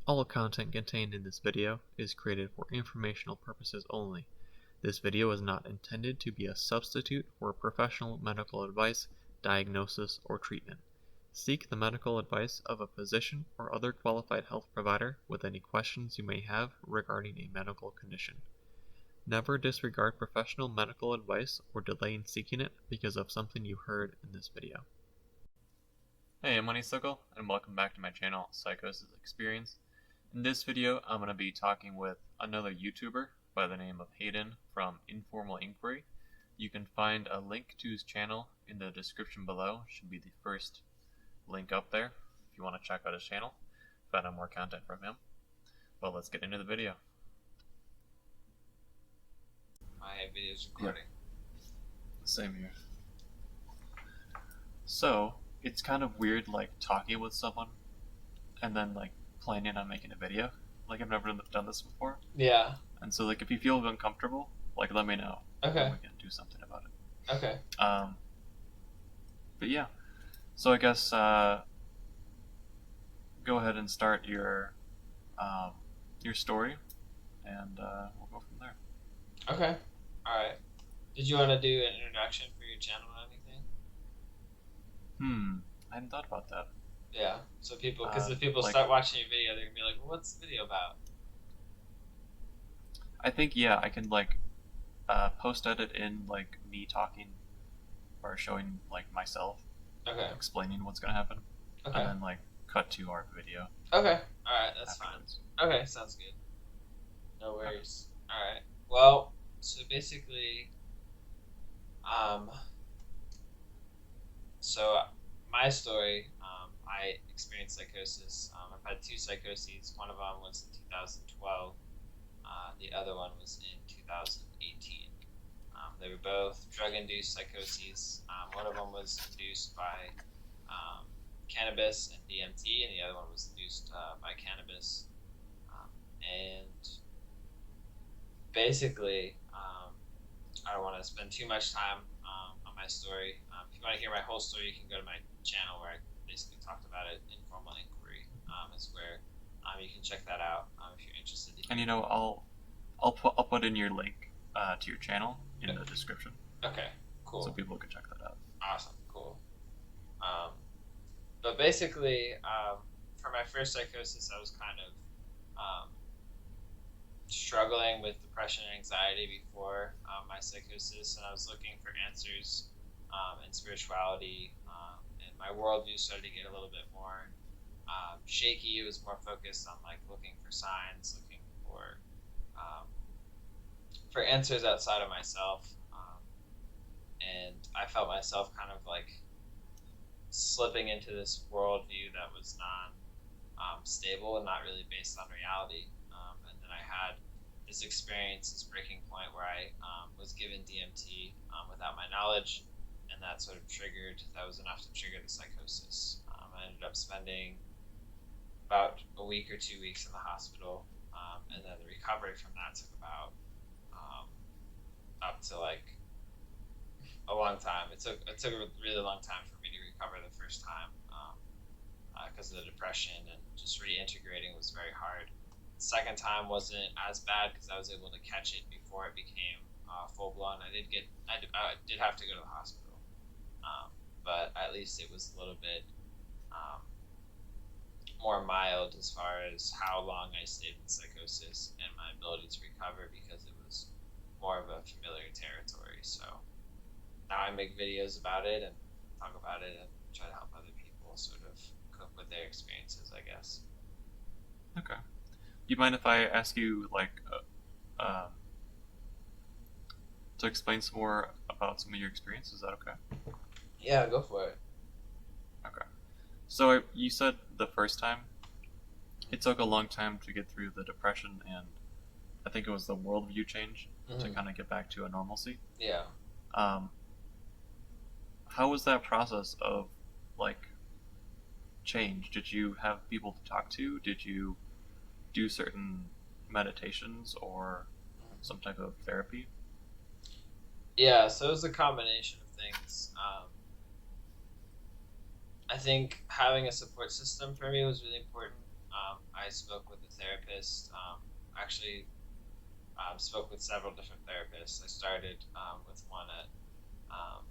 All content contained in this video is created for informational purposes only. This video is not intended to be a substitute for professional medical advice, diagnosis, or treatment. Seek the medical advice of a physician or other qualified health provider with any questions you may have regarding a medical condition. Never disregard professional medical advice or delay in seeking it because of something you heard in this video. Hey, I'm Honeysuckle, and welcome back to my channel, Psychosis Experience. In this video, I'm going to be talking with another YouTuber by the name of Hayden from Informal Inquiry. You can find a link to his channel in the description below. Should be the first link up there if you want to check out his channel, find out more content from him. Well, let's get into the video. My video's recording. Same here. So, it's kind of weird, like, talking with someone and then, like, planning on making a video. Like, I've never done this before. Yeah. And so, like, if you feel uncomfortable, like, let me know. Okay. And we can do something about it. Okay. But yeah. So I guess, go ahead and start your story, and we'll go from there. Okay. Alright. Did you want to do an introduction for your channel or anything? I hadn't thought about that. Yeah. So people, because if people like- start watching your video, they're going to be like, well, what's the video about? I think, yeah, I can, like, post-edit in, like, me talking or showing, like, myself, Okay. explaining what's gonna happen, Okay. and then, like, cut to our video. Okay. Alright, that's afterwards. fine. Okay, sounds good. No worries. Alright. Well, so basically, so my story, I experienced psychosis. I've had two psychoses. One of them was in 2012. The other one was in 2018. They were both drug-induced psychoses. One of them was induced by cannabis and DMT, and the other one was induced by cannabis. And basically, I don't want to spend too much time on my story. If you want to hear my whole story, you can go to my channel where I basically talked about it. Informal Inquiry is where you can check that out if you're interested. And you know, I'll put in your link to your channel in the description. Okay, cool. So people can check that out. Awesome, cool. But basically, for my first psychosis, I was kind of struggling with depression and anxiety before my psychosis, and I was looking for answers in spirituality, and my worldview started to get a little bit more shaky. It was more focused on like looking for signs, looking for answers outside of myself, and I felt myself kind of like slipping into this worldview that was stable and not really based on reality. And then I had this experience, this breaking point where I was given DMT without my knowledge, and that sort of that was enough to trigger the psychosis. I ended up spending about a week or 2 weeks in the hospital, and then the recovery from that took about up to like a long time. It took a really long time for me to recover the first time because of the depression, and just reintegrating was very hard. The second time wasn't as bad because I was able to catch it before it became full blown. I did have to go to the hospital, but at least it was a little bit more mild as far as how long I stayed in psychosis and my ability to recover, because it was more of a familiar territory. So now I make videos about it and talk about it and try to help other people sort of cope with their experiences, I guess. Okay. Do you mind if I ask you, like, to explain some more about some of your experiences? Is that okay? Yeah, go for it. Okay. So you said the first time it took a long time to get through the depression, and I think it was the worldview change to kind of get back to a normalcy. Yeah. How was that process of, like, change? Did you have people to talk to? Did you do certain meditations or some type of therapy? Yeah, so it was a combination of things. I think having a support system for me was really important. I I spoke with a therapist. Actually, spoke with several different therapists. I started with one at um,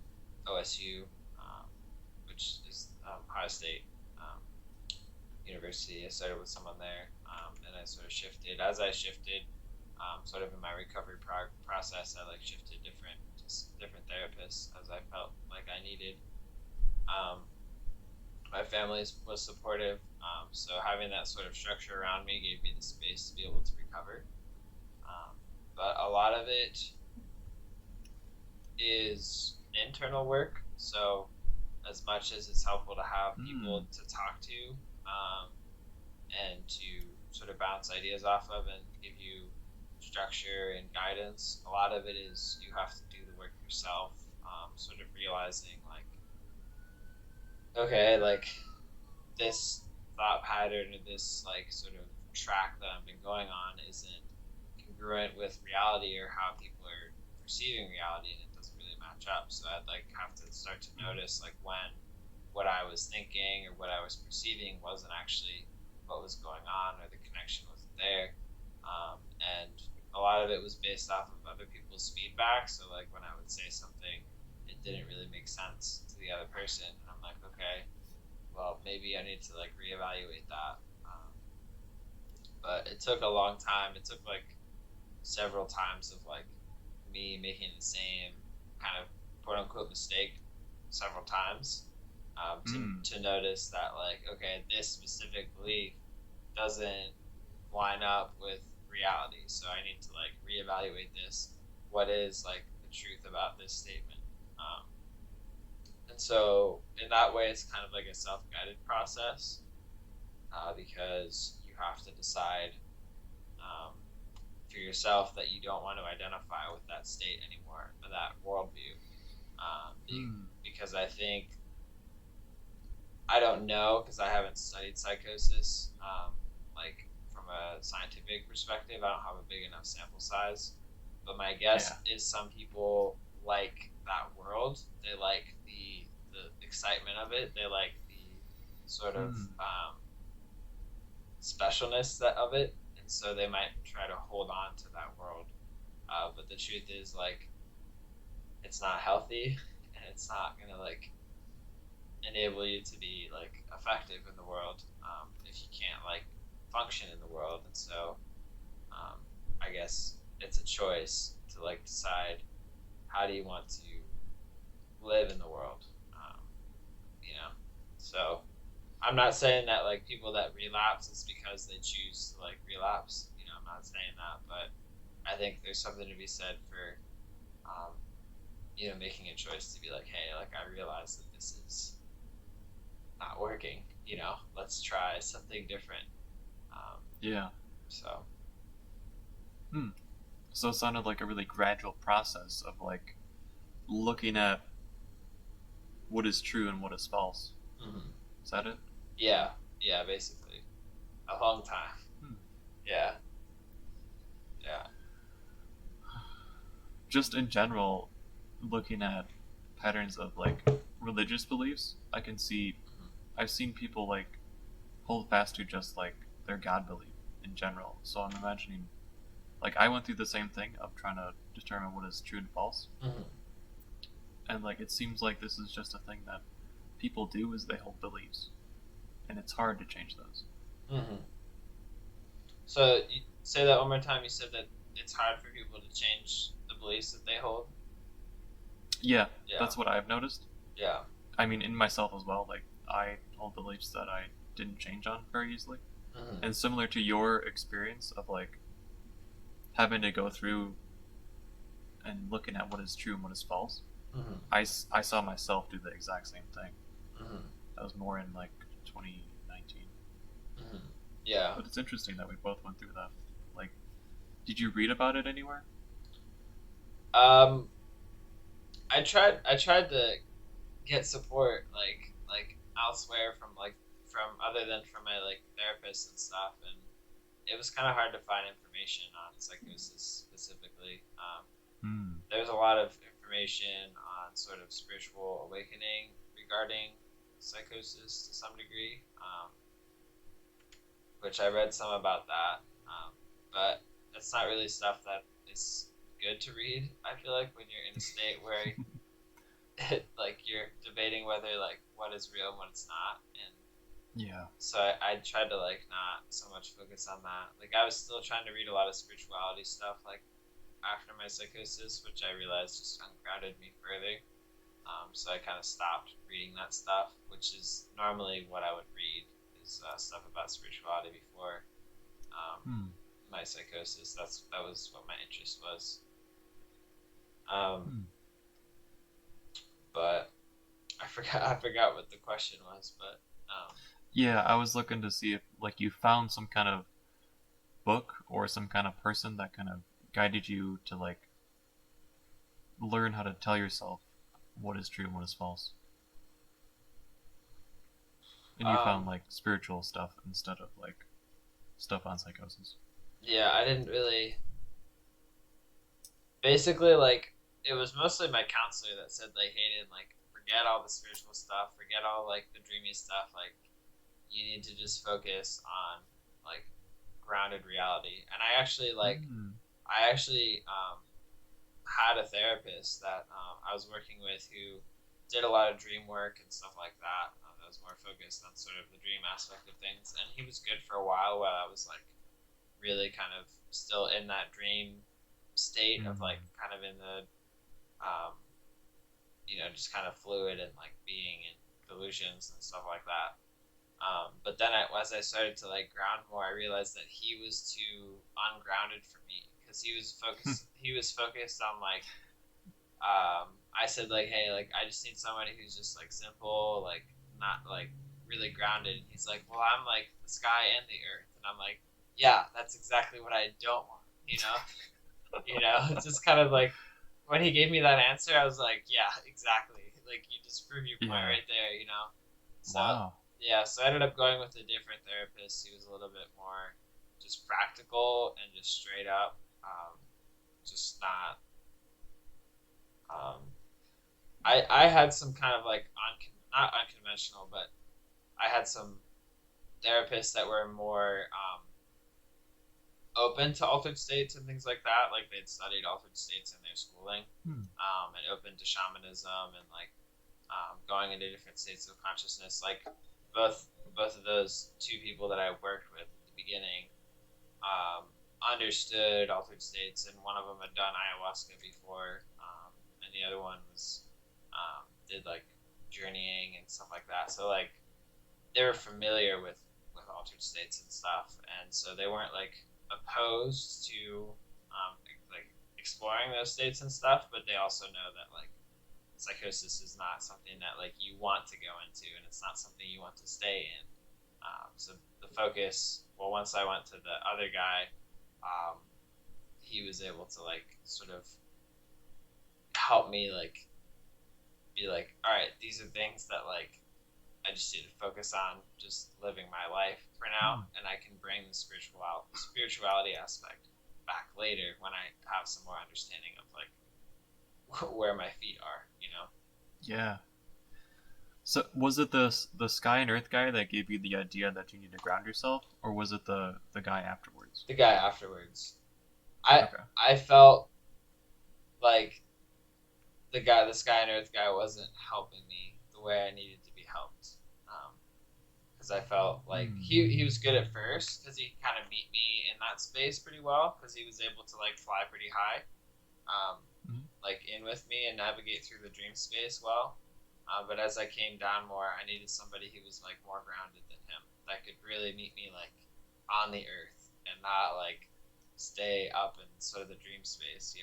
OSU, um, which is Ohio State University. I started with someone there, and I sort of shifted. As I shifted, sort of in my recovery process, I like shifted different therapists as I felt like I needed. Um, my family was supportive, so having that sort of structure around me gave me the space to be able to recover. Um, but a lot of it is internal work. So as much as it's helpful to have people to talk to, and to sort of bounce ideas off of and give you structure and guidance, a lot of it is you have to do the work yourself. Sort of realizing like, okay, like this thought pattern or this like sort of track that I've been going on isn't congruent with reality or how people are perceiving reality, and it doesn't really match up. So I'd like have to start to notice like when what I was thinking or what I was perceiving wasn't actually what was going on, or the connection wasn't there. And a lot of it was based off of other people's feedback. So like when I would say something, it didn't really make sense to the other person, and I'm like, okay, well, maybe I need to like reevaluate that. But it took a long time. It took like several times of like me making the same kind of quote unquote mistake several times, to notice that like, okay, this specific belief doesn't line up with reality, so I need to like reevaluate this. What is like the truth about this statement? Um, and so in that way, it's kind of like a self-guided process, because you have to decide, um, for yourself that you don't want to identify with that state anymore, or that worldview. Because I think, I don't know, because I haven't studied psychosis, like from a scientific perspective. I don't have a big enough sample size, but my guess is some people like that world. They like the excitement of it. They like the sort of specialness of it, and so they might try to hold on to that world. But the truth is, like, it's not healthy, and it's not gonna like enable you to be like effective in the world, if you can't like function in the world. And so, um, I guess it's a choice to like decide how do you want to live in the world, um, you know. So I'm not saying that like people that relapse is because they choose to like relapse. I'm not saying that, but I think there's something to be said for, um, making a choice to be like, hey, like I realize that this is not working. Let's try something different. Yeah. So. So it sounded like a really gradual process of like looking at what is true and what is false. Mm-hmm. Is that it? Yeah, basically. A long time. Yeah. Just in general, looking at patterns of like religious beliefs, I've seen people like hold fast to just like their God belief in general. So I'm imagining, like, I went through the same thing of trying to determine what is true and false. And like it seems like this is just a thing that people do, is they hold beliefs, and it's hard to change those. So you say that one more time. You said that it's hard for people to change the beliefs that they hold. Yeah, that's what I've noticed. Yeah. I mean, in myself as well. Like, I hold beliefs that I didn't change on very easily. And similar to your experience of like having to go through and looking at what is true and what is false, I saw myself do the exact same thing. That was more in like 2019. Yeah. But it's interesting that we both went through that. Like, did you read about it anywhere? I tried to get support like elsewhere from other than from my like therapist and stuff, and it was kind of hard to find information on psychosis specifically. There's a lot of information on sort of spiritual awakening regarding psychosis to some degree, which I read some about that, but it's not really stuff that is good to read. I feel like when you're in a state where like you're debating whether like what is real and what it's not, and Yeah. so I tried to like not so much focus on that. Like I was still trying to read a lot of spirituality stuff, like after my psychosis, which I realized just ungrounded me further. So I kind of stopped reading that stuff, which is normally what I would read is stuff about spirituality before um, Hmm. my psychosis. That was what my interest was. Um, Hmm. but I forgot what the question was, but Yeah, I was looking to see if like you found some kind of book or some kind of person that kind of guided you to like learn how to tell yourself what is true and what is false. And you found um, like spiritual stuff instead of like stuff on psychosis. yeah, I didn't really. Basically, like it was mostly my counselor that said like, Hayden, like forget all the spiritual stuff, forget all like the dreamy stuff. Like you need to just focus on like grounded reality. And Hmm. I actually had a therapist that I was working with who did a lot of dream work and stuff like that. That was more focused on sort of the dream aspect of things, and he was good for a while I was like really kind of still in that dream state of like Hmm. kind of in the um, just kind of fluid and like being in delusions and stuff like that. But then as I started to like ground more, I realized that he was too ungrounded for me because He was focused on like I said like, hey, like I just need somebody who's just like simple, like not like really grounded. And he's like, well, I'm like the sky and the earth, and I'm like, yeah, that's exactly what I don't want. It's just kind of like when he gave me that answer, I was like, yeah, exactly. Like you just prove your point Yeah. right there. So Wow. yeah, so I ended up going with a different therapist. He was a little bit more just practical and just straight up, just not. Um, I had some kind of like not unconventional, but I had some therapists that were more open to altered states and things like that. Like they'd studied altered states in their schooling, Hmm. and open to shamanism and like going into different states of consciousness. Like both both of those two people that I worked with at the beginning understood altered states, and one of them had done ayahuasca before, and the other one was did like journeying and stuff like that. So like they were familiar with altered states and stuff, and so they weren't like opposed to like exploring those states and stuff, but they also know that like psychosis is not something that like you want to go into, and it's not something you want to stay in. So the focus, well, once I went to the other guy, um, he was able to like sort of help me like be like, all right, these are things that like I just need to focus on just living my life for now, Hmm. and I can bring the spirituality aspect back later when I have some more understanding of like where my feet are. Yeah. So was it the Sky and Earth guy that gave you the idea that you need to ground yourself, or was it the guy afterwards? The guy afterwards, I Okay. I felt like the Sky and Earth guy wasn't helping me the way I needed to be helped. Because I felt like Hmm. he was good at first because he kind of meet me in that space pretty well because he was able to like fly pretty high, um, Hmm. like in with me and navigate through the dream space well. But as I came down more, I needed somebody who was like more grounded than him that could really meet me like on the earth and not like stay up in sort of the dream space.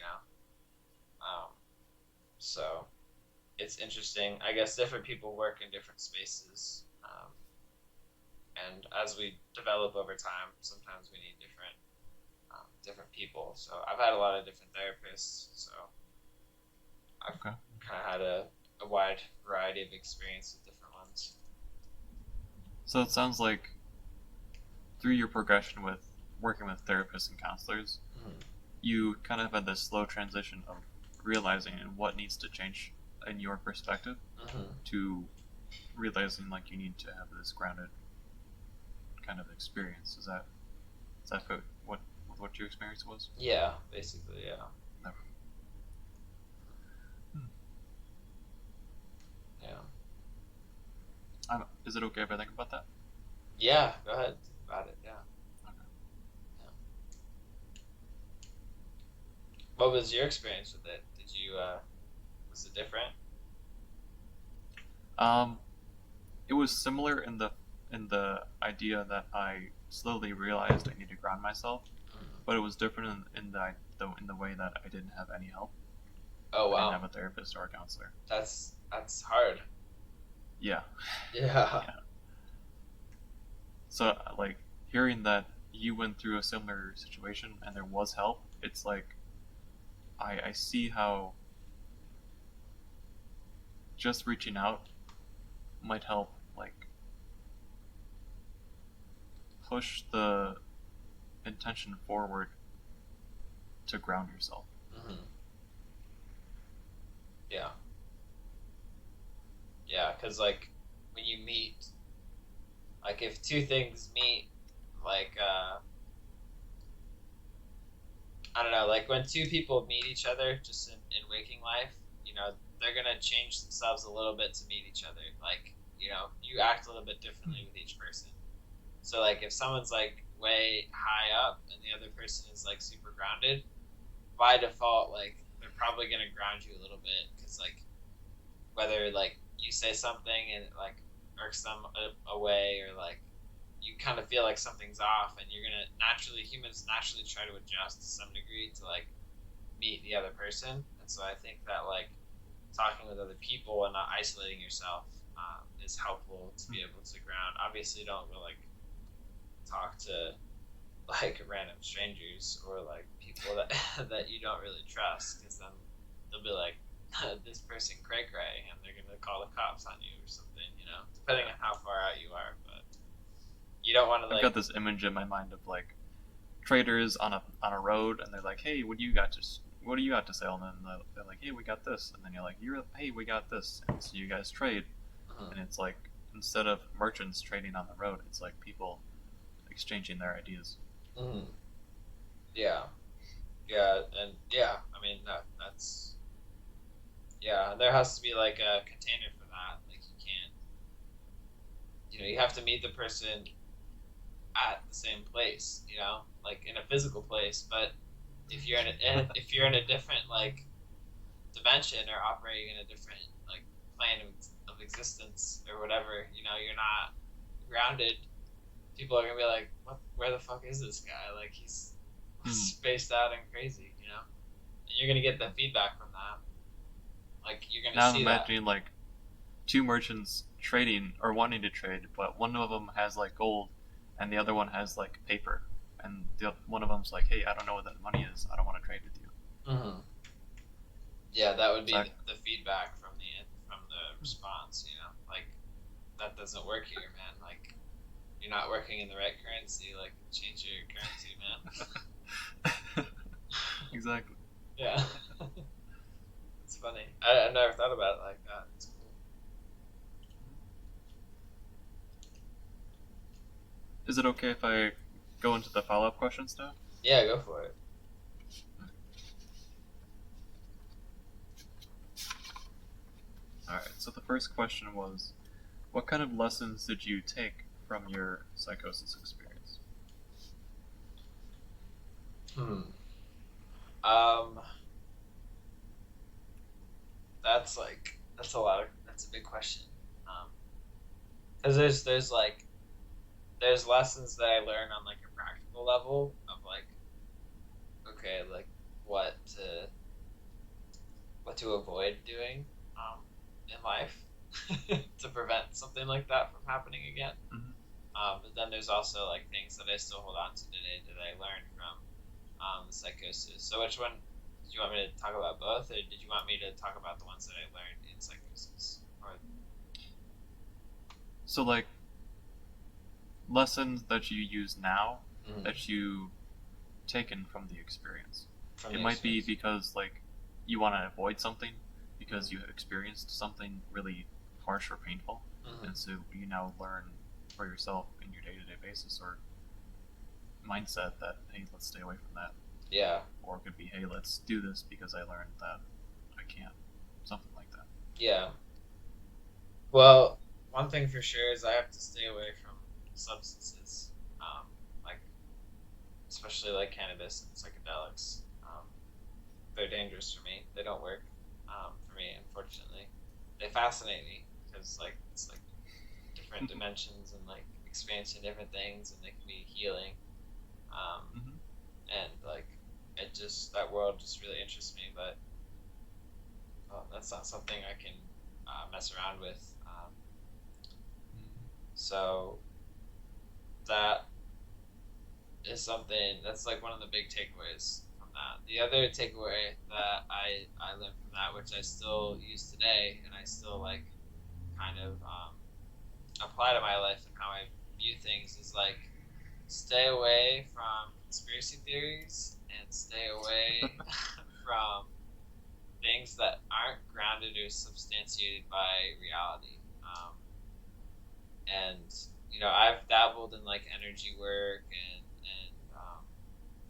Um, so it's interesting. I guess different people work in different spaces. And as we develop over time, sometimes we need different people. So I've had a lot of different therapists. So I've Okay. kind of had a wide variety of experience with different ones. So it sounds like through your progression with working with therapists and counselors, Mm-hmm. you kind of had this slow transition of realizing what needs to change in your perspective Mm-hmm. to realizing like you need to have this grounded kind of experience. Is that what your experience was? Yeah, basically, yeah. Never. Yeah. Is it okay if I think about that? Yeah, go ahead. Think about it, yeah. Okay. Yeah. What was your experience with it? Was it different? Um, it was similar in the idea that I slowly realized I need to ground myself, Mm. but it was different in the way that I didn't have any help. Oh I didn't wow, have a therapist or a counselor. that's hard. Yeah, Yeah. yeah. So like hearing that you went through a similar situation and there was help, it's like I see how just reaching out might help like push the intention forward to ground yourself. Hmm. Yeah, yeah. Because like when you meet, like if two things meet, like I don't know, like when two people meet each other just in waking life, they're gonna change themselves a little bit to meet each other. Like, you act a little bit differently with each person. So like if someone's like way high up and the other person is like super grounded, by default, like they're probably gonna ground you a little bit because like whether like you say something and it like irks them away or like you kind of feel like something's off and you're gonna naturally humans naturally try to adjust to some degree to like meet the other person. And so I think that like talking with other people and not isolating yourself is helpful to be able to ground. Obviously don't really like talk to like random strangers or like people that that you don't really trust because then they'll be like this person cray cray and they're gonna call the cops on you or something, depending on how far out you are. But you don't want to I've like got this image in my mind of like traders on a road, and they're like, "Hey, what do you got to sell?" And then they're like, "Hey, we got this," and then you're like, "Hey, we got this," and so you guys trade, and it's like instead of merchants trading on the road, it's like people exchanging their ideas. mm, yeah, yeah, and yeah, I mean that's yeah, there has to be like a container for that. Like you can't, you have to meet the person at the same place, like in a physical place. But if you're in a different like dimension or operating in a different like plane of existence or whatever, you're not grounded. People are gonna be like, "What? Where the fuck is this guy? Like he's Hmm. spaced out and crazy," And you're gonna get the feedback from that. Like you're gonna Now I'm see that. imagining like two merchants trading or wanting to trade, but one of them has like gold, and the other one has like paper, and one of them's like, "Hey, I don't know what that money is. I don't want to trade with you." Mm-hmm. Yeah, that would be Exactly. the feedback from the response. Like that doesn't work here, man. Like you're not working in the right currency. Like change your currency, man. Exactly. Yeah, it's funny. I never thought about it like that. It's cool. Is it okay if I go into the follow-up questions now? Yeah, go for it. All right. So the first question was, what kind of lessons did you take from your psychosis experience? Hmm. Um, that's a lot of that's a big question. Because there's like there's lessons that I learn on like a practical level of like okay like what to what to avoid doing in life to prevent something like that from happening again. Mm-hmm. But then there's also like things that I still hold on to today that I learned from the psychosis. So which one did you want me to talk about both, or did you want me to talk about the ones that I learned in psychosis? Or So like lessons that you use now mm, that you taken from the experience. from It the might be experience? because like you want to avoid something because Mm, you experienced something really harsh or painful, mm, and so you now learn for yourself in your day-to-day basis or mindset that, hey, let's stay away from that. Yeah. Or it could be, hey, let's do this because I learned that I can't. Something like that. Yeah. Well, one thing for sure is I have to stay away from substances, like especially like cannabis and psychedelics. They're dangerous for me. They don't work for me, unfortunately. They fascinate me because like it's like different dimensions and like experiencing different things, and they can be healing. Um, Mm-hmm. and like it just that world just really interests me, but that's not something I can mess around with. So that is something that's like one of the big takeaways from that. The other takeaway that I learned from that, which I still use today, and I still like kind of apply to my life and how I view things, is like stay away from conspiracy theories and stay away from things that aren't grounded or substantiated by reality. And I've dabbled in like energy work and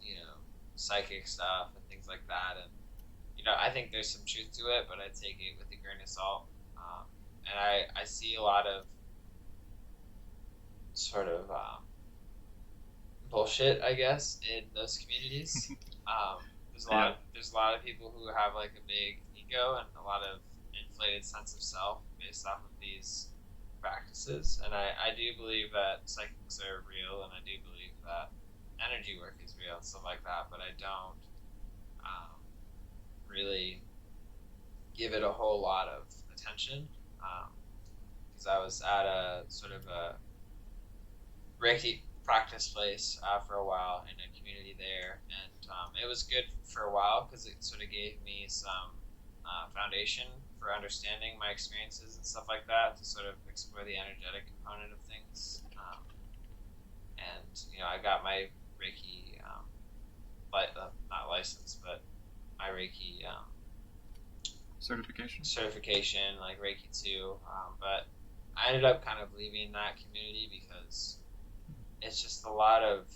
you know psychic stuff and things like that, and I think there's some truth to it, but I take it with a grain of salt. And I see a lot of sort of bullshit, I guess, in those communities. There's a lot of people who have like a big ego and a lot of inflated sense of self based off of these practices, and I do believe that psychics are real, and I do believe that energy work is real and stuff like that, but I don't really give it a whole lot of attention, because I was at a sort of a Reiki practice place for a while in a community there, and it was good for a while because it sort of gave me some foundation for understanding my experiences and stuff like that, to sort of explore the energetic component of things. And I got my Reiki, not license, but my Reiki certification, like Reiki 2. But I ended up kind of leaving that community because it's just a lot of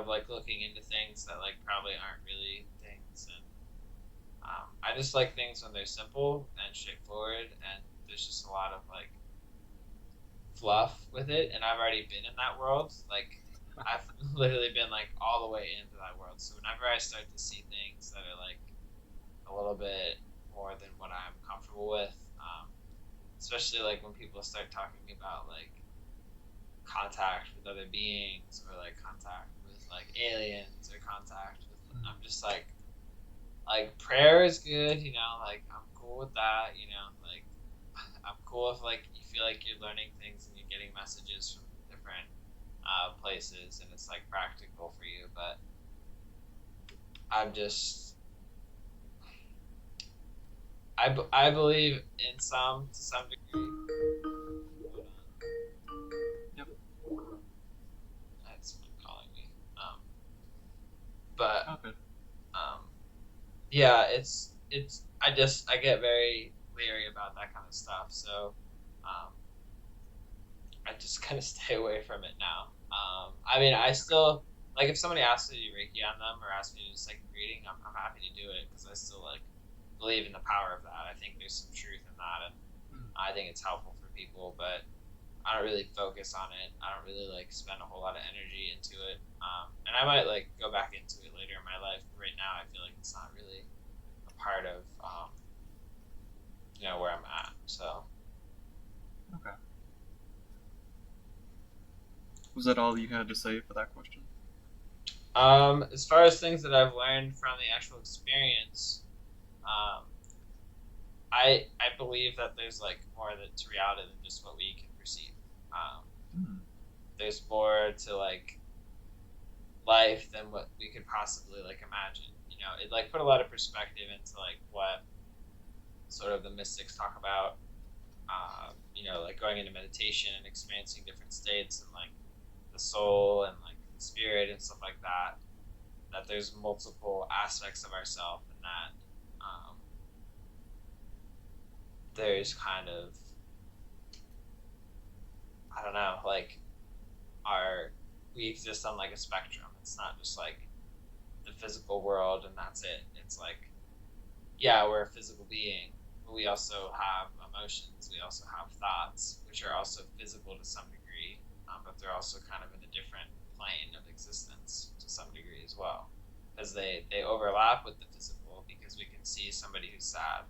like looking into things that like probably aren't really things, and I just like things when they're simple and straightforward, and there's just a lot of like fluff with it, and I've already been in that world. Like I've literally been like all the way into that world, so whenever I start to see things that are like a little bit more than what I'm comfortable with, especially like when people start talking about like contact with other beings, or like contact with like aliens, or contact with, I'm just like prayer is good, like I'm cool with that, like I'm cool if like you feel like you're learning things and you're getting messages from different places, and it's like practical for you, but I'm just I believe in to some degree. Yep. That's someone calling me. But Okay. Yeah, it's I get very leery about that kind of stuff, so I just kind of stay away from it now. I mean, I still like if somebody asks me to do Reiki on them or asks me to do psychic reading, I'm happy to do it because I still like believe in the power of that. I think there's some truth in that, and I think it's helpful for people, but I don't really focus on it. I don't really like spend a whole lot of energy into it. And I might like go back into it later in my life. But right now, I feel like it's not really a part of where I'm at. So. Okay. Was that all you had to say for that question? As far as things that I've learned from the actual experience, um, I believe that there's like more to reality than just what we can perceive. There's more to like life than what we could possibly like imagine. It like put a lot of perspective into like what sort of the mystics talk about. Like going into meditation and experiencing different states and like the soul and like the spirit and stuff like that. That there's multiple aspects of ourselves, and that there's kind of, I don't know, like are we exist on like a spectrum. It's not just like the physical world and that's it. It's like, yeah, we're a physical being, but we also have emotions. We also have thoughts, which are also physical to some degree, but they're also kind of in a different plane of existence to some degree as well, because they overlap with the physical. Because we can see somebody who's sad,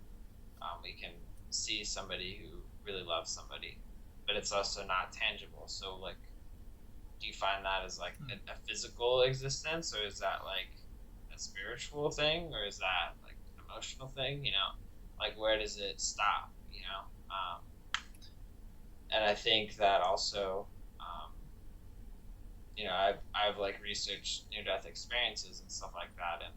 we can see somebody who really loves somebody, but it's also not tangible. So like, do you find that as like a physical existence, or is that like a spiritual thing, or is that like an emotional thing? Like where does it stop? And I think that also, I've like researched near death experiences and stuff like that, and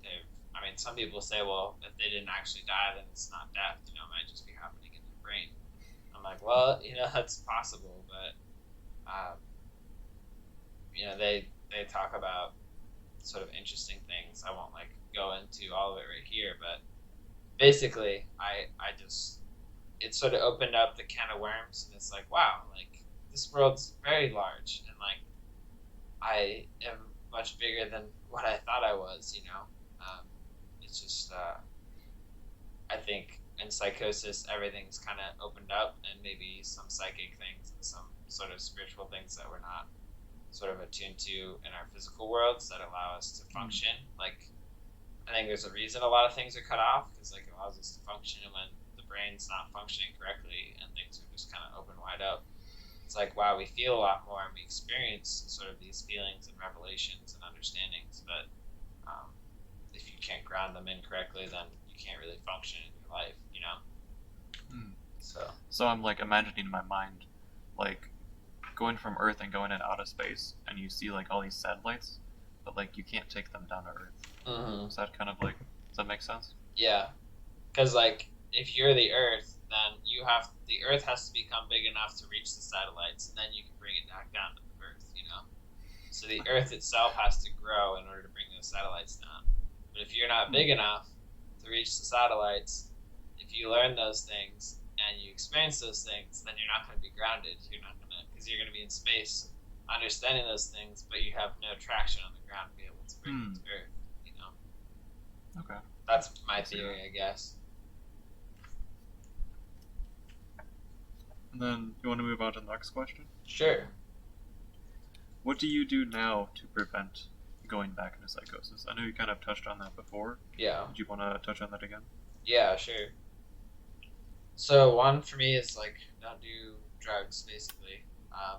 they've. I mean, some people say, well, if they didn't actually die, then it's not death. It might just be happening in their brain. I'm like, well, that's possible, but um, they talk about sort of interesting things. I won't like go into all of it right here, but basically, I just it sort of opened up the can of worms, and it's like, wow, like this world's very large, and like I am much bigger than what I thought I was. It's just I think in psychosis everything's kind of opened up, and maybe some psychic things and some sort of spiritual things that we're not sort of attuned to in our physical worlds that allow us to function. Like, I think there's a reason a lot of things are cut off, because like it allows us to function, and when the brain's not functioning correctly and things are just kind of open wide up, it's like, wow, we feel a lot more and we experience sort of these feelings and revelations and understandings, but if you can't ground them in correctly, then you can't really function in your life. Hmm. So So I'm like imagining in my mind, like going from Earth and going into outer space, and you see like all these satellites, but like you can't take them down to Earth. Is that kind of like, does that make sense? yeah, because like if you're the Earth, then the Earth has to become big enough to reach the satellites, and then you can bring it back down to the Earth. So the Earth itself has to grow in order to bring those satellites down. But if you're not big enough to reach the satellites, if you learn those things and you experience those things, then you're not going to be grounded. You're not going to, because you're going to be in space understanding those things, but you have no traction on the ground to be able to bring it to Earth. Okay. That's my theory, I guess. And then you want to move on to the next question? Sure. What do you do now to prevent going back into psychosis? I know you kind of touched on that before. Yeah. Did you want to touch on that again? Yeah, sure. So one for me is like don't do drugs, basically.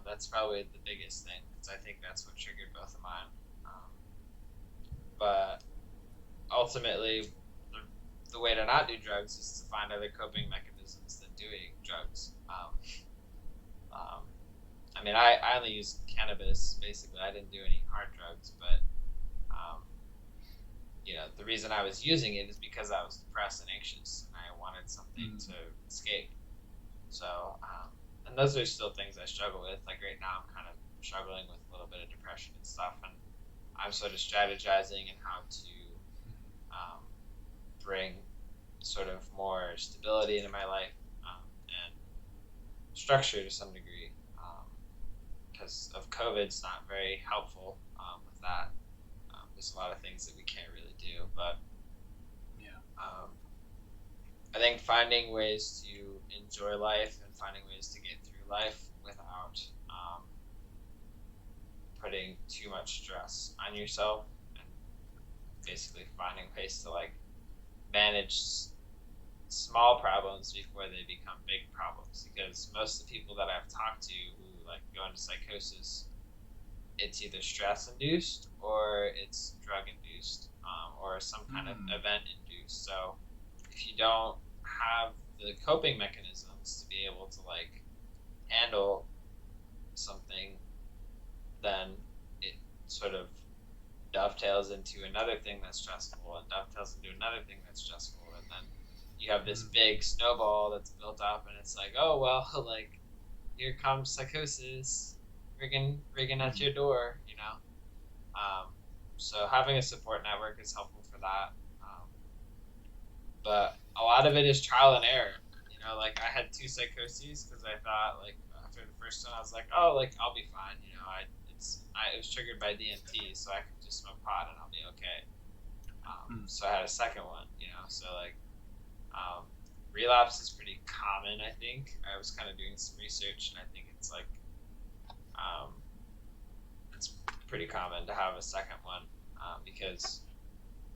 That's probably the biggest thing, because I think that's what triggered both of mine. But ultimately, the way to not do drugs is to find other coping mechanisms than doing drugs. I mean, I only use cannabis, basically. I didn't do any hard drugs, but um, the reason I was using it is because I was depressed and anxious, and I wanted something to escape. So, and those are still things I struggle with. Like right now, I'm kind of struggling with a little bit of depression and stuff, and I'm sort of strategizing in how to bring sort of more stability into my life, and structure to some degree. Because of COVID, it's not very helpful with that. There's a lot of things that we can't really do, but Yeah. I think finding ways to enjoy life and finding ways to get through life without putting too much stress on yourself, and basically finding ways to like manage small problems before they become big problems. Because most of the people that I've talked to who like go into psychosis, it's either stress induced or it's drug induced, or some kind of event induced. So if you don't have the coping mechanisms to be able to like handle something, then it sort of dovetails into another thing that's stressful, and dovetails into another thing that's stressful, and then you have this big snowball that's built up, and it's like, oh well, like here comes psychosis, rigging at your door. So having a support network is helpful for that, but a lot of it is trial and error. Like I had two psychoses because I thought like after the first one, I was like, oh, like I'll be fine. It was triggered by DMT, so I could just smoke pot and I'll be okay. So I had a second one, So like, relapse is pretty common. I think I was kind of doing some research, and I think it's like, it's pretty common to have a second one, because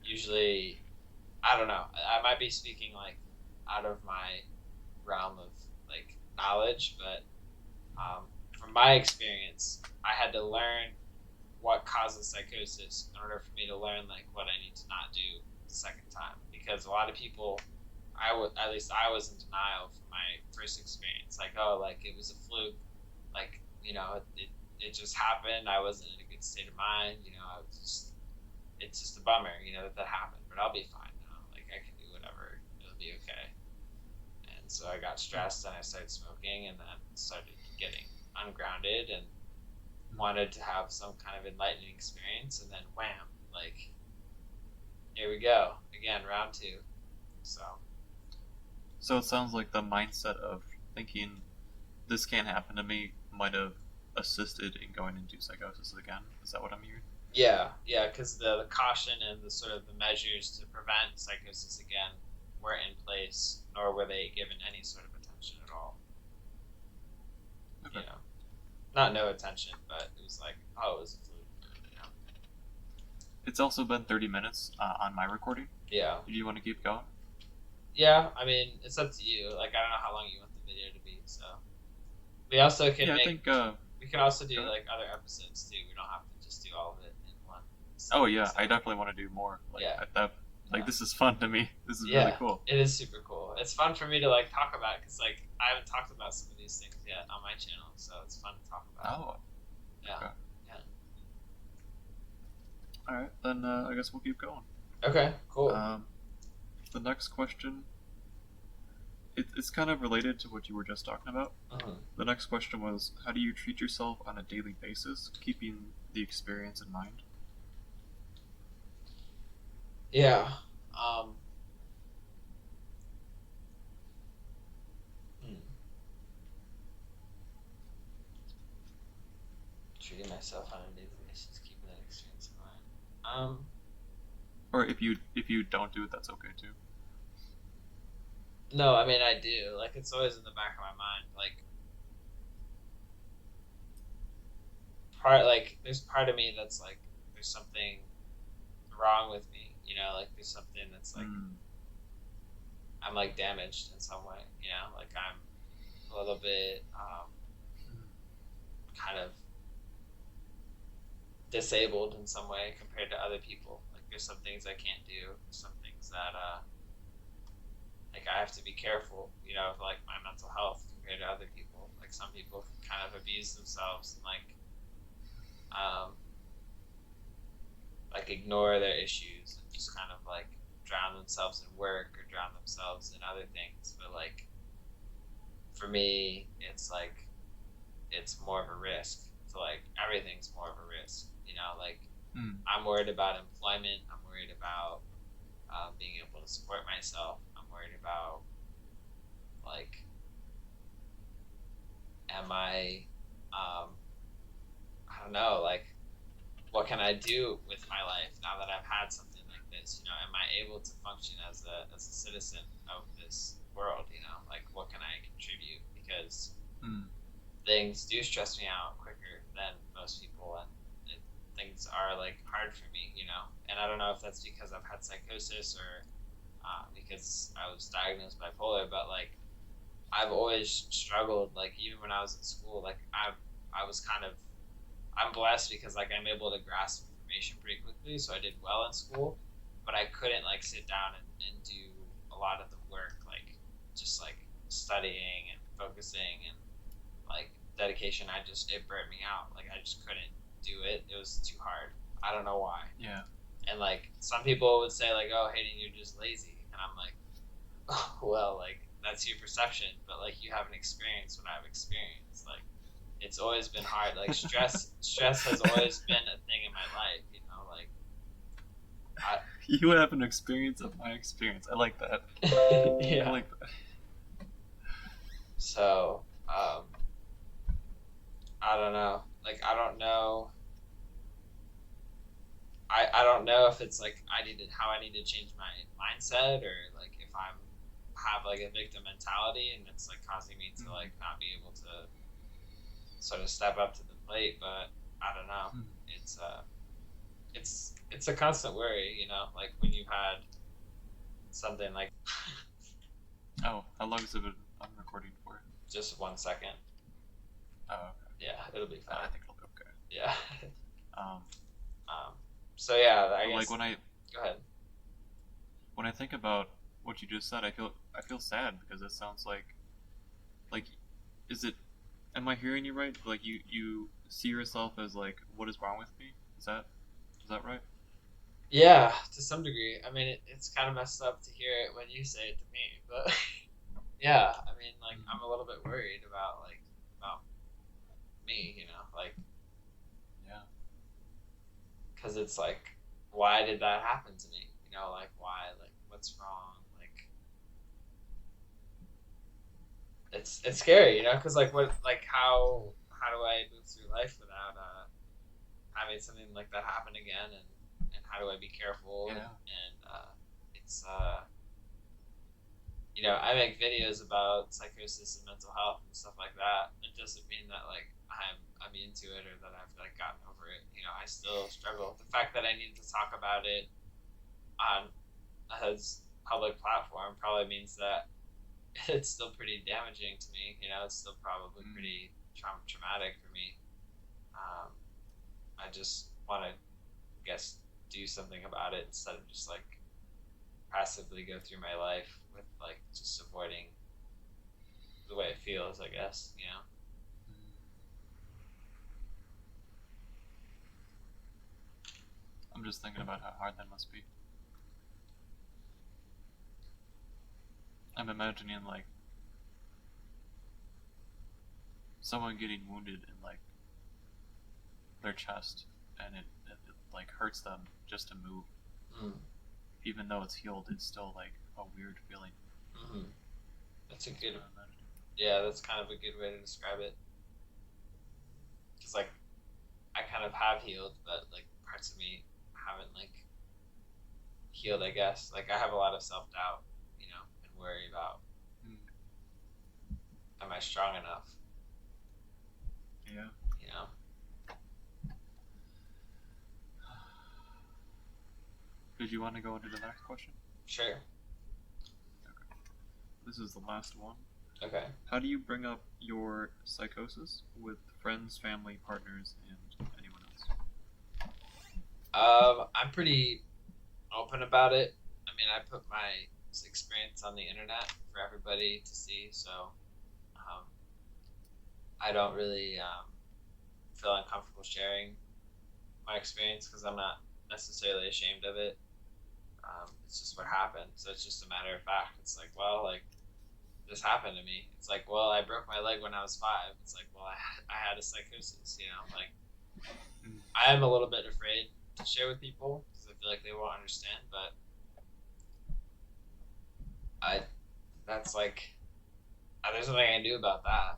usually, I don't know. I might be speaking like out of my realm of like knowledge, but from my experience, I had to learn what causes psychosis in order for me to learn like what I need to not do the second time. Because a lot of people, at least I was in denial from my first experience. Like, oh, like it was a fluke. Like, it just happened. I wasn't in a good state of mind. It's just a bummer, that happened. But I'll be fine now. Like I can do whatever. It'll be okay. And so I got stressed and I started smoking, and then started getting ungrounded and wanted to have some kind of enlightening experience, and then wham, like here we go again, round 2. So it sounds like the mindset of thinking this can't happen to me might have assisted in going into psychosis again. Is that what I'm hearing? Yeah, because the caution and the sort of the measures to prevent psychosis again weren't in place, nor were they given any sort of attention at all. Okay. Not no attention, but it was like, oh, it was a fluke. It's also been 30 minutes on my recording. Yeah. Do you want to keep going? Yeah, I mean, it's up to you. Like, I don't know how long you want the video to be, so we also can we can also do like other episodes too. We don't have to just do all of it in one. Oh yeah, I definitely want to do more. Like, yeah. This is fun to me. This is really cool. It is super cool. It's fun for me to like talk about it, because like I haven't talked about some of these things yet on my channel, so it's fun to talk about. Oh. Yeah. Okay. Yeah. All right, then I guess we'll keep going. Okay. Cool. The next question, it's kind of related to what you were just talking about. The next question was, how do you treat yourself on a daily basis, keeping the experience in mind? Yeah. Treating myself on a daily basis, keeping that experience in mind. Or if you don't do it, that's okay too. No, I mean I do. Like it's always in the back of my mind. There's part of me that's like there's something wrong with me. Like there's something that's like I'm like damaged in some way. Like I'm a little bit kind of disabled in some way compared to other people. Like there's some things I can't do. There's some things that like I have to be careful, of like my mental health compared to other people. Like some people can kind of abuse themselves and like ignore their issues and just kind of like drown themselves in work or drown themselves in other things. But like for me, it's like it's more of a risk. So like everything's more of a risk. Like I'm worried about employment. I'm worried about being able to support myself. I'm worried about like, am I don't know, like what can I do with my life now that I've had something like this? Am I able to function as a citizen of this world? Like what can I contribute? Because things do stress me out quicker than most people, and things are like hard for me, and I don't know if that's because I've had psychosis or because I was diagnosed bipolar, but like I've always struggled. Like even when I was in school, like I'm blessed because like I'm able to grasp information pretty quickly, so I did well in school, but I couldn't like sit down and do a lot of the work, like just like studying and focusing and like dedication. It burnt me out. Like I just couldn't do it. It was too hard. I don't know why. Yeah. And like some people would say like, oh, Hayden, you're just lazy, and I'm like, oh, well, like that's your perception, but like you haven't experienced what I've experienced. Like it's always been hard. Like stress has always been a thing in my life. Like you have an experience of my experience. I like that. Yeah. I like that. So I don't know. Like I don't know. I don't know if it's like how I need to change my mindset, or like if I'm have like a victim mentality and it's like causing me to like not be able to sort of step up to the plate. But I don't know. It's it's a constant worry, like when you've had something like Oh, how long has it been on recording for? just 1 second. Oh, okay. Yeah, it'll be I fine. think it'll be okay. Yeah. Um, So yeah, I but like guess. Go ahead. when I think about what you just said, I feel sad because it sounds like is it? Am I hearing you right? Like you see yourself as like, what is wrong with me? Is that right? Yeah, to some degree. I mean, it's kind of messed up to hear it when you say it to me, but yeah, I mean, like I'm a little bit worried about me, like Yeah. because it's like, why did that happen to me? Like why, like what's wrong? Like it's scary, because like what, like how do I move through life without having something like that happen again, and how do I be careful, Yeah. and it's I make videos about psychosis and mental health and stuff like that. It doesn't mean that like I'm into it or that I've like gotten over it. I still struggle. The fact that I need to talk about it on a public platform probably means that it's still pretty damaging to me. It's still probably pretty traumatic for me. Um, I just want to, guess, do something about it instead of just like passively go through my life with like just avoiding the way it feels, I guess. I'm just thinking about how hard that must be. I'm imagining like someone getting wounded in like their chest, and it like hurts them just to move. Mm. Even though it's healed, it's still like a weird feeling. Mm-hmm. That's a That's good, what I'm imagining. yeah, that's kind of a good way to describe it. Because like I kind of have healed, but like parts of me haven't like healed. I guess like I have a lot of self doubt, and worry about, am I strong enough? Yeah. You know. Did you want to go into the next question? Sure. Okay. This is the last one. Okay. How do you bring up your psychosis with friends, family, partners, and anyone else? I'm pretty open about it. I mean, I put my experience on the internet for everybody to see, so um, I don't really feel uncomfortable sharing my experience because I'm not necessarily ashamed of it. It's just what happened, so it's just a matter of fact. It's like, well, like this happened to me. It's like, well, I broke my leg when I was 5. It's like, well, I had a psychosis. Like I am a little bit afraid to share with people because I feel like they won't understand, but I that's like there's nothing I can do about that.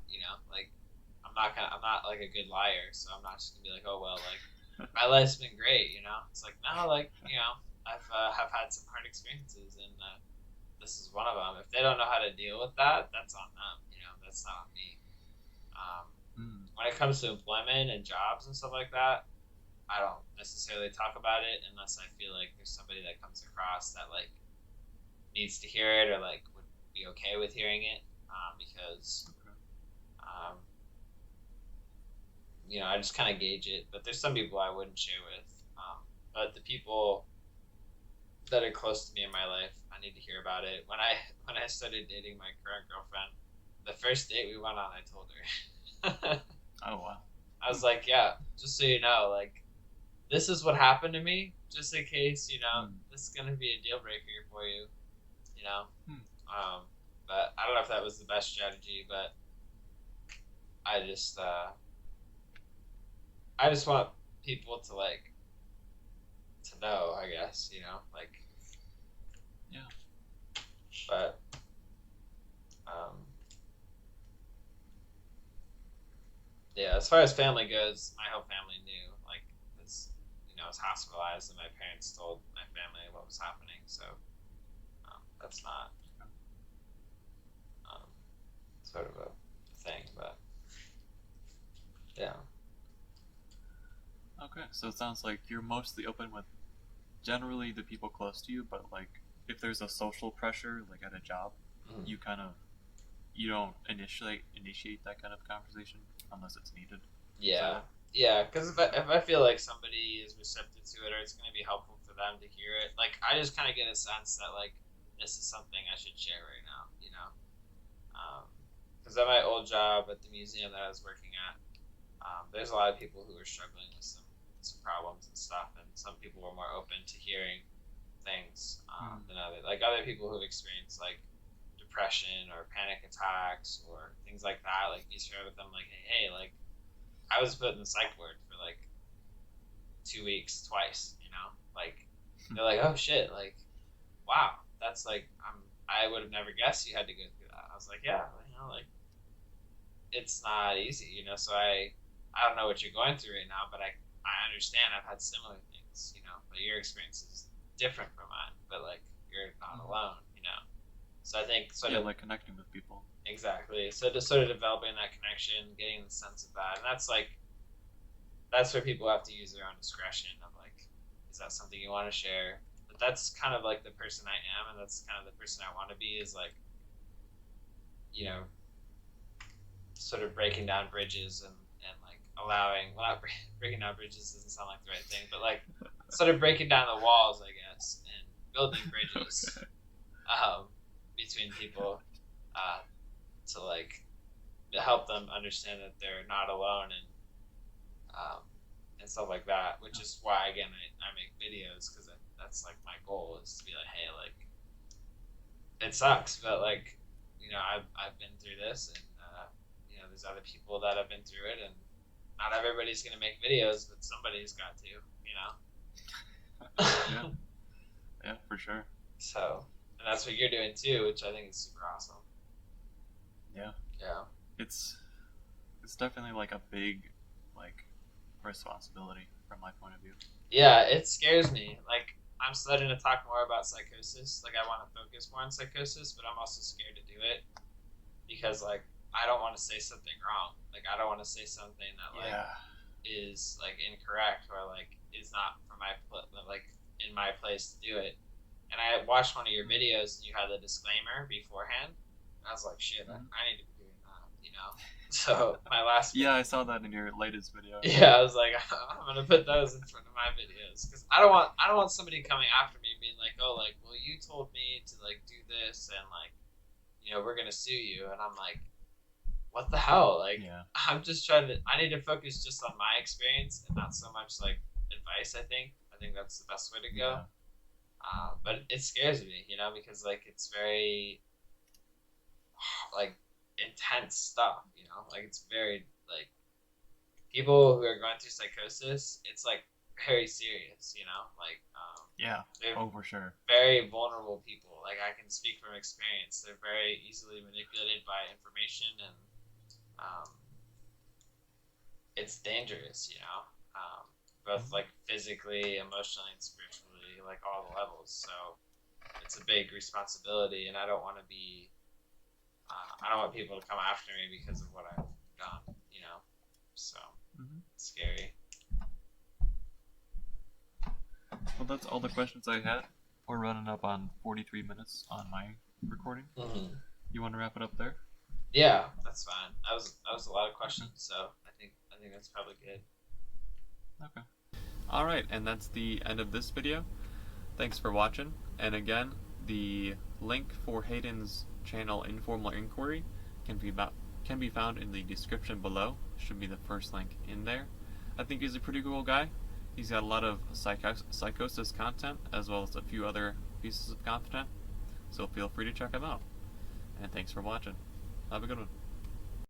Like I'm not like a good liar, so I'm not just gonna be like, oh well, like my life's been great. It's like no, like have had some hard experiences, and this is one of them. If they don't know how to deal with that, that's on them. That's not on me. When it comes to employment and jobs and stuff like that, I don't necessarily talk about it unless I feel like there's somebody that comes across that like needs to hear it or like would be okay with hearing it, because um, I just kind of gauge it. But there's some people I wouldn't share with, but the people that are close to me in my life, I need to hear about it. When I started dating my current girlfriend, the first date we went on, I told her. Oh wow. I was like, yeah, just so you know, like this is what happened to me, just in case this is gonna be a deal breaker for you, you know. Um, but I don't know if that was the best strategy, but I just want people to like to know, I guess, like Yeah. but um Yeah, as far as family goes, my whole family knew. Like, it's, I was hospitalized, and my parents told my family what was happening. So that's not um, sort of a thing, but yeah. Okay, so it sounds like you're mostly open with generally the people close to you, but like if there's a social pressure, like at a job, Mhm. you kind of you don't initiate that kind of conversation unless it's needed. So Yeah, yeah. Because if I feel like somebody is receptive to it, or it's going to be helpful for them to hear it, like I just kind of get a sense that like this is something I should share right now, Because at my old job at the museum that I was working at, there's a lot of people who are struggling with some problems and stuff, and some people were more open to hearing things than other people who've experienced like depression or panic attacks or things like that. Like you share with them like, hey, like I was put in the psych ward for like 2 weeks twice. Like they're like, oh shit, like wow, that's like I would have never guessed you had to go through that. I was like, yeah, like it's not easy, So I don't know what you're going through right now, but I understand. I've had similar things, but your experience is different from mine. But like you're not alone. So I think sort yeah, of like connecting with people. exactly. So just sort of developing that connection, getting the sense of that, and that's where people have to use their own discretion of like, is that something you want to share? But that's kind of like the person I am, and that's kind of the person I want to be. Is like, you know, sort of breaking down bridges and like allowing, well, not breaking down bridges doesn't sound like the right thing, but like sort of breaking down the walls, I guess, and building bridges Okay. between people to like help them understand that they're not alone um, and stuff like that. Which is why again I make videos because that's like my goal is to be like, hey, like it sucks, but like I've been through this, and there's other people that have been through it, and not everybody's gonna make videos, but somebody's got Yeah, to. yeah, for sure. So, and that's what you're doing too, which I think is super awesome. Yeah, Yeah. it's it's definitely like a big like responsibility from my point of view. Yeah, it scares me. Like I'm starting to talk more about psychosis. Like I want to focus more on psychosis, but I'm also scared to do it because like I don't want to say something wrong. Like I don't want to say something that like Yeah. is like incorrect or like is not for my like in my place to do it. And I watched one of your videos and you had the disclaimer beforehand. And I was like, shit, Mhm. I need to be doing that. So my last Yeah, I saw that in your latest video. yeah, I was like, I'm gonna put those in front of my videos because I don't want somebody coming after me being like, oh, like, well, you told me to like do this and like, we're gonna sue you, and I'm like, what the hell? Like, Yeah. I'm just trying to. I need to focus just on my experience and not so much like advice. I think that's the best way to go. Yeah. But it scares me, because like it's very like intense stuff. Like it's very like people who are going through psychosis. It's like very serious. Like Yeah. they're Oh, for sure. very vulnerable people. Like I can speak from experience. They're very easily manipulated by information, and um, it's dangerous. Both like physically, emotionally, and spiritually, like all the levels. So it's a big responsibility, and I don't want to be. I don't want people to come after me because of what I've done. So Hmm. it's scary. Well, that's all the questions I had. We're running up on 43 minutes on my recording. Mm-hmm. You want to wrap it up there? Yeah, that's fine. That was a lot of questions, so I think that's probably good. Okay. Alright, and that's the end of this video. Thanks for watching. And again, the link for Hayden's channel Informal Inquiry can be found in the description below. Should be the first link in there. I think he's a pretty cool guy. He's got a lot of psychosis content as well as a few other pieces of content. So feel free to check him out. And thanks for watching. Have a good one.